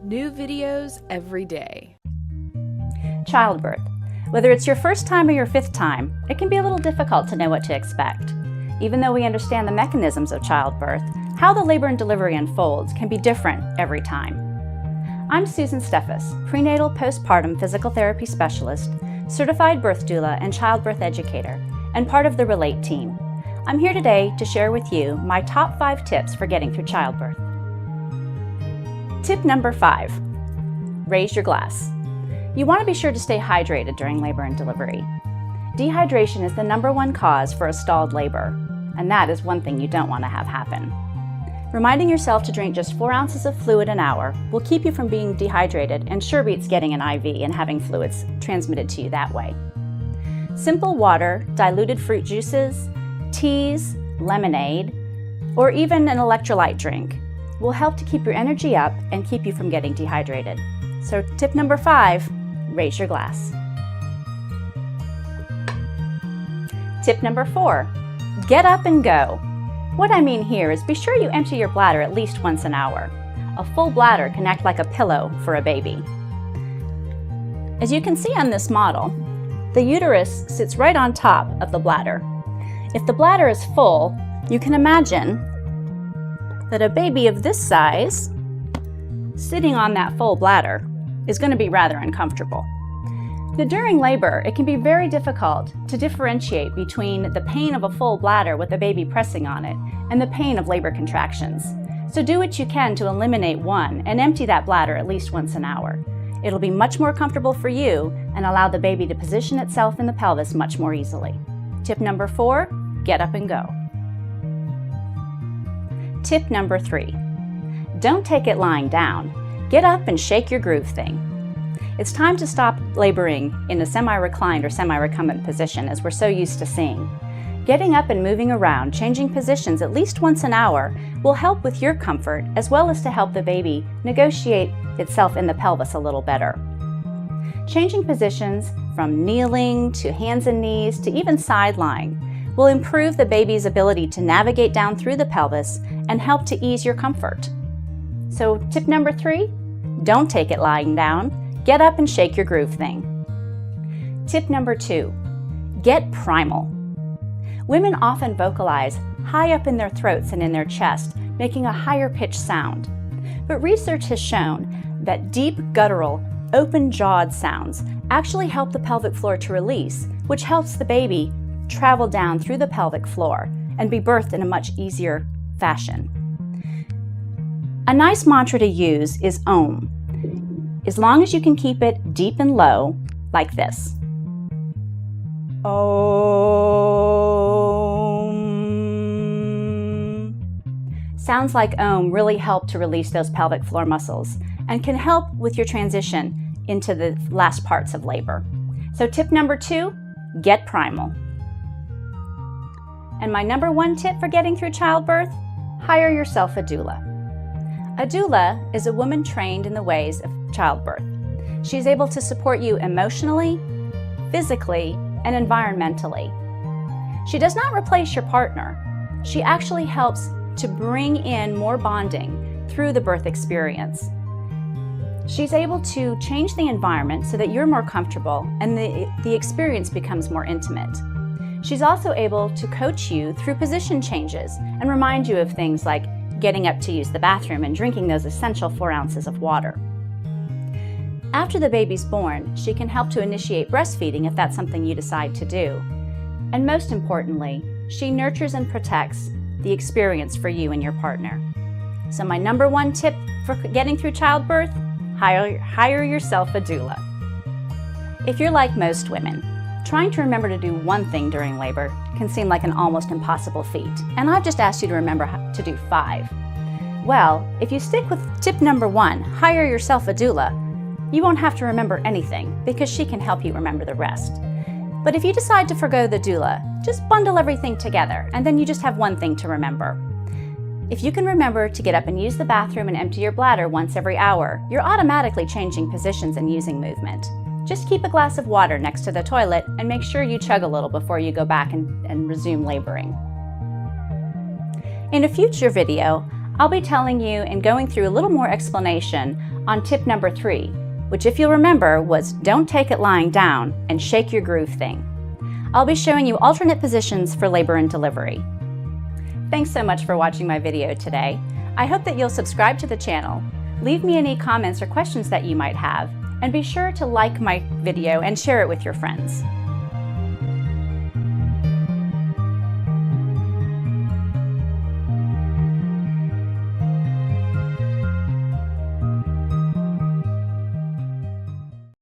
New videos every day. Childbirth. Whether it's your first time or your fifth time, it can be a little difficult to know what to expect. Even though we understand the mechanisms of childbirth, how the labor and delivery unfolds can be different every time. I'm Susan Steffes, prenatal postpartum physical therapy specialist, certified birth doula and childbirth educator, and part of the Relate team. I'm here today to share with you my top 5 tips for getting through childbirth. Tip number 5, raise your glass. You want to be sure to stay hydrated during labor and delivery. Dehydration is the #1 cause for a stalled labor, and that is one thing you don't want to have happen. Reminding yourself to drink just 4 ounces of fluid an hour will keep you from being dehydrated and sure beats getting an IV and having fluids transmitted to you that way. Simple water, diluted fruit juices, teas, lemonade, or even an electrolyte drink will help to keep your energy up and keep you from getting dehydrated. So tip number 5, raise your glass. Tip number 4, get up and go. What I mean here is be sure you empty your bladder at least once an hour. A full bladder can act like a pillow for a baby. As you can see on this model, the uterus sits right on top of the bladder. If the bladder is full, you can imagine that a baby of this size sitting on that full bladder is going to be rather uncomfortable. Now, during labor, it can be very difficult to differentiate between the pain of a full bladder with a baby pressing on it and the pain of labor contractions. So do what you can to eliminate one and empty that bladder at least once an hour. It'll be much more comfortable for you and allow the baby to position itself in the pelvis much more easily. Tip number 4, get up and go. Tip number 3, don't take it lying down. Get up and shake your groove thing. It's time to stop laboring in a semi-reclined or semi-recumbent position as we're so used to seeing. Getting up and moving around, changing positions at least once an hour will help with your comfort as well as to help the baby negotiate itself in the pelvis a little better. Changing positions from kneeling to hands and knees to even side lying will improve the baby's ability to navigate down through the pelvis and help to ease your comfort. So tip number 3, don't take it lying down. Get up and shake your groove thing. Tip number 2, get primal. Women often vocalize high up in their throats and in their chest, making a higher pitched sound. But research has shown that deep, guttural, open-jawed sounds actually help the pelvic floor to release, which helps the baby travel down through the pelvic floor and be birthed in a much easier fashion. A nice mantra to use is Om, as long as you can keep it deep and low, like this. Om. Sounds like Om really help to release those pelvic floor muscles and can help with your transition into the last parts of labor. So tip number 2, get primal. And my #1 tip for getting through childbirth, hire yourself a doula. A doula is a woman trained in the ways of childbirth. She's able to support you emotionally, physically, and environmentally. She does not replace your partner. She actually helps to bring in more bonding through the birth experience. She's able to change the environment so that you're more comfortable and the experience becomes more intimate. She's also able to coach you through position changes and remind you of things like getting up to use the bathroom and drinking those essential 4 ounces of water. After the baby's born, she can help to initiate breastfeeding if that's something you decide to do. And most importantly, she nurtures and protects the experience for you and your partner. So my #1 tip for getting through childbirth, hire yourself a doula. If you're like most women, trying to remember to do one thing during labor can seem like an almost impossible feat, and I've just asked you to remember to do 5. Well, if you stick with tip #1, hire yourself a doula, you won't have to remember anything because she can help you remember the rest. But if you decide to forgo the doula, just bundle everything together and then you just have one thing to remember. If you can remember to get up and use the bathroom and empty your bladder once every hour, you're automatically changing positions and using movement. Just keep a glass of water next to the toilet and make sure you chug a little before you go back and resume laboring. In a future video, I'll be telling you and going through a little more explanation on tip number 3, which, if you'll remember, was don't take it lying down and shake your groove thing. I'll be showing you alternate positions for labor and delivery. Thanks so much for watching my video today. I hope that you'll subscribe to the channel, leave me any comments or questions that you might have, and be sure to like my video and share it with your friends.